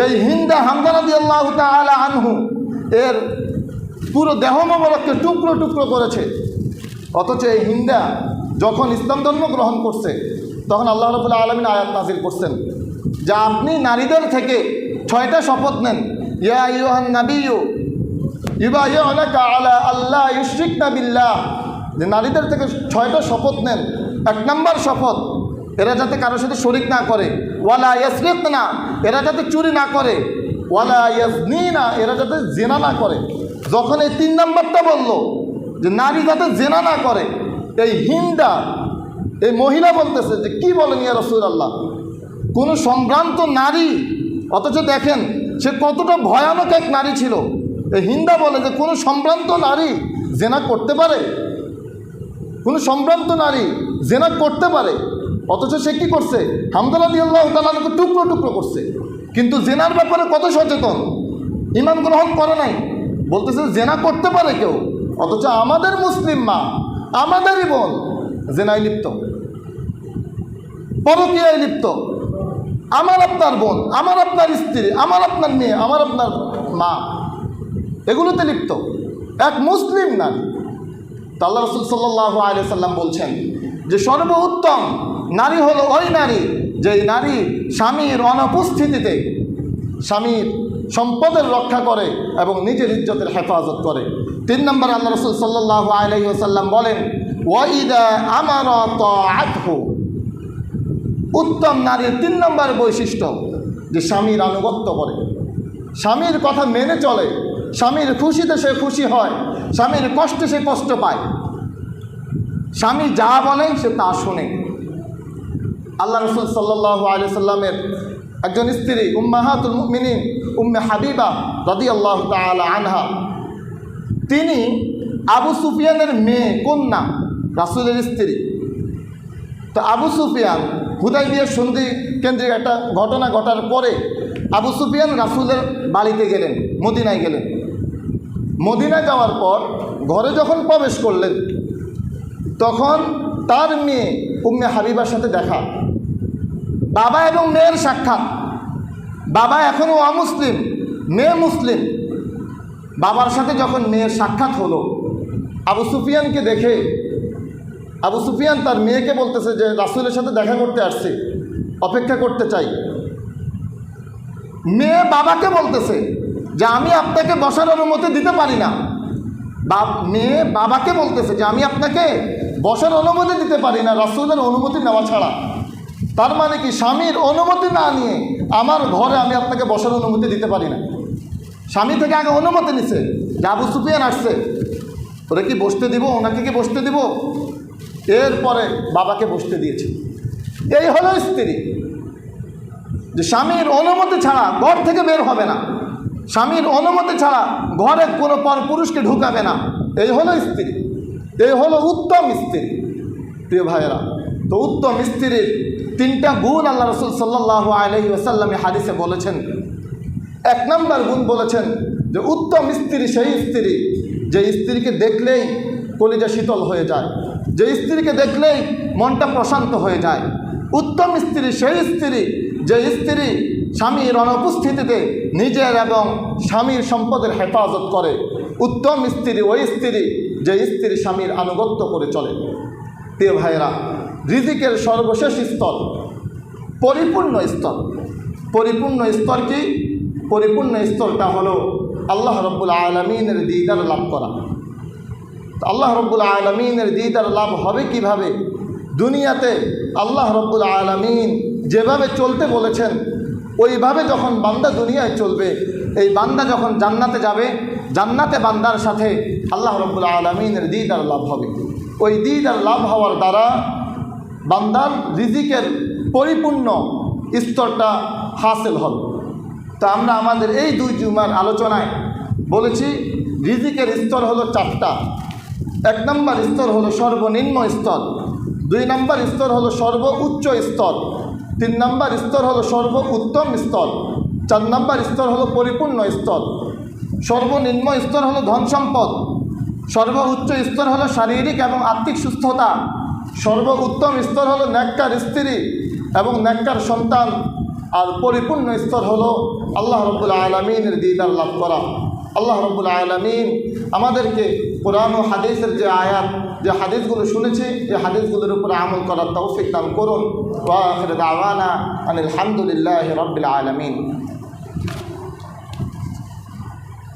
এই হিন্দা হামজা রাদিয়াল্লাহু তাআলা আনহু এর পুরো দেহ মোবারককে টুকরো টুকরো করেছে। অথচ এই হিন্দা যখন ইসলাম ধর্ম গ্রহণ করছে, তখন আল্লাহ রাব্বুল আলামিন আয়াত নাযিল করছেন যে আপনি নারীদের থেকে 6টা শপথ নেন। ইয়া আইয়ুহান নাবিয়্যু ইউবাইয়ুনাকা আলা আল্লা ইউশরিকনা বিল্লাহ, যে নারীদের থেকে 6টা শপথ নেন। 1 নম্বর শপথ, এরা যাতে কারোর সাথে শরিক না করে। ওয়ালা ইয়াসরিকনা, এরা যাতে চুরি না করে। ওয়ালা ইয়াজনিনা, এরা যাতে জিনা না করে। যখন এই 3 নম্বরটা বলল যে নারী যাতে জিনা না করে, এই হিন্দা এই মহিলা বলতেছে যে কি বলেন ইয়া রাসূলুল্লাহ, কোনো সম্ভ্রান্ত নারী, অথচ দেখেন সে কতটা ভয়ানক এক নারী ছিল। এই হিন্দা বলে যে কোনো সম্ভ্রান্ত নারী জেনা করতে পারে, কোনো সম্ভ্রান্ত নারী জেনা করতে পারে। অথচ সে কী করছে? হামজা রাদিয়াল্লাহু তাআলাকে টুকরো টুকরো করছে। কিন্তু জেনার ব্যাপারে কত সচেতন, ঈমান গ্রহণ করে নাই, বলতেছে জেনা করতে পারে কেউ। অথচ আমাদের মুসলিম মা, আমাদেরই বোন জেনায় লিপ্ত, পরকীয়ায় লিপ্ত। আমার আপনার বোন, আমার আপনার স্ত্রী, আমার আপনার মেয়ে, আমার আপনার মা এগুলোতে লিপ্ত এক মুসলিম নারী। তো আল্লাহ রাসূল সাল্লাল্লাহু আলাইহি ওয়াসাল্লাম বলছেন যে সর্বোত্তম নারী হলো ওই নারী যেই নারী স্বামীর অনুপস্থিতিতে স্বামীর সম্পদের রক্ষা করে এবং নিজের ইজ্জতের হেফাজত করে। 3 নম্বর আল্লাহ রাসূল সাল্লাল্লাহু আলাইহি ওয়াসাল্লাম বলেন ওয়াইদা আমারা তাআতহু, উত্তম নারীর 3 নম্বর বৈশিষ্ট্য যে স্বামীর আনুগত্য করে, স্বামীর কথা মেনে চলে, স্বামীর খুশিতে সে খুশি হয়, স্বামীর কষ্টে সে কষ্ট পায়, স্বামী যা বলে সে তা শোনে। আল্লাহ রাসূল সাল্লাল্লাহু আলাইহি সাল্লামের একজন স্ত্রী উম্মাহাতুল মুমিনিন উম্মে হাবিবা রাদিয়াল্লাহু তাআলা আনহা, তিনি আবু সুফিয়ানের মেয়ে, কন্যা, রাসূলের স্ত্রী। তো আবু সুফিয়ান হুদায়বিয়ার সন্ধি কেন্দ্রিক একটা ঘটনা ঘটার পরে আবু সুফিয়ান রাসূলের বাড়িতে গেলেন, মদিনায় গেলেন। মদিনায় যাওয়ার পর ঘরে যখন প্রবেশ করলেন, তখন তার মেয়ে উম্মে হাবিবার সাথে দেখা, বাবা এবং মেয়ের সাক্ষাৎ। বাবা এখনও অমুসলিম, মেয়ে মুসলিম। বাবার সাথে যখন মেয়ের সাক্ষাৎ হলো, আবু সুফিয়ানকে দেখে আবু সুফিয়ান তার মেয়েকে বলতেছে যে রাসূলের সাথে দেখা করতে আসছে, অপেক্ষা করতে চাই। মেয়ে বাবাকে বলতেছে যে আমি আপনাকে বসার অনুমতি দিতে পারি না। মেয়ে বাবাকে বলতেছে যে আমি আপনাকে বসার অনুমতি দিতে পারি না রাসূলের অনুমতি নেওয়া ছাড়া। তার মানে কি, স্বামীর অনুমতি না নিয়ে আমার ঘরে আমি আপনাকে বসার অনুমতি দিতে পারি না। স্বামী থেকে আগে অনুমতি নিছে যে আবু সুফিয়ান আসছে, ওরা কি বসতে দিব, ওনাকে কি বসতে দিব, এরপরে বাবাকে বসতে দিয়েছে। এই হলো স্ত্রী, যে স্বামীর অনুমতি ছাড়া ঘর থেকে বের হবে না, স্বামীর অনুমতি ছাড়া ঘরে কোনো পরপুরুষকে ঢুকাবে না। এই হলো স্ত্রী, এই হলো উত্তম স্ত্রী। প্রিয় ভাইয়েরা, তো উত্তম স্ত্রীর 3টা গুণ আল্লাহ রাসূল সাল্লাল্লাহু আলাইহি ওয়াসাল্লাম হাদিসে বলেছেন। 1 নম্বর গুণ বলেছেন যে উত্তম স্ত্রী সেই স্ত্রী যে স্ত্রীকে দেখলেই কলিজা শীতল হয়ে যায়, যে স্ত্রীকে দেখলেই মনটা প্রশান্ত হয়ে যায়। উত্তম স্ত্রী সেই স্ত্রী যে স্ত্রী স্বামীর অনুপস্থিতিতে নিজের এবং স্বামীর সম্পদের হেফাজত করে। উত্তম স্ত্রী ওই স্ত্রী যে স্ত্রী স্বামীর আনুগত্য করে চলে। প্রিয় ভাইয়েরা, রিজিকের সর্বশেষ স্তর পরিপূর্ণ স্তর। পরিপূর্ণ স্তর কি? পরিপূর্ণ স্তরটা হলো আল্লাহ রব্বুল আলমিনের দিদার লাভ করা। আল্লাহ রব্বুল আলমিনের দিদার লাভ হবে কিভাবে? দুনিয়াতে আল্লাহ রব্বুল আলমিন যেভাবে চলতে বলেছেন ওইভাবে যখন বান্দা দুনিয়ায় চলবে, এই বান্দা যখন জান্নাতে যাবে, জান্নাতে বান্দার সাথে আল্লাহ রব্বুল আলমিনের দিদার লাভ হবে। ওই দিদার লাভ হওয়ার দ্বারা বান্দার রিজিকের পরিপূর্ণ স্তরটা হাসিল হবে। তো আমরা আমাদের এই 2 জুমার আলোচনায় বলেছি রিজিকের স্তর হলো 4টা। 1 নম্বর স্তর হলো সর্বনিম্ন স্তর, 2 নম্বর স্তর হলো সর্বোচ্চ স্তর, 3 নম্বর স্তর হলো সর্বোত্তম স্তর, 4 নম্বর স্তর হলো পরিপূর্ণ স্তর। সর্বনিম্ন স্তর হলো ধন সম্পদ, সর্বোচ্চ স্তর হলো শারীরিক এবং আত্মিক সুস্থতা, সর্বোত্তম স্তর হলো নেককার স্ত্রী এবং নেককার সন্তান, আর পরিপূর্ণ স্তর হলো আল্লাহ রব্বুল আলমিনের দিদার লাভ করা। আল্লাহ রব্বুল আলমিন আমাদেরকে কোরআন ও হাদিসের যে আয়াত, যে হাদিসগুলো শুনেছি, এই হাদিসগুলোর উপরে আমল করার তৌফিক দান করুন। ওয়া আখিরু দাওয়ানা আনিল হামদুলিল্লাহি রাব্বিল আলামিন।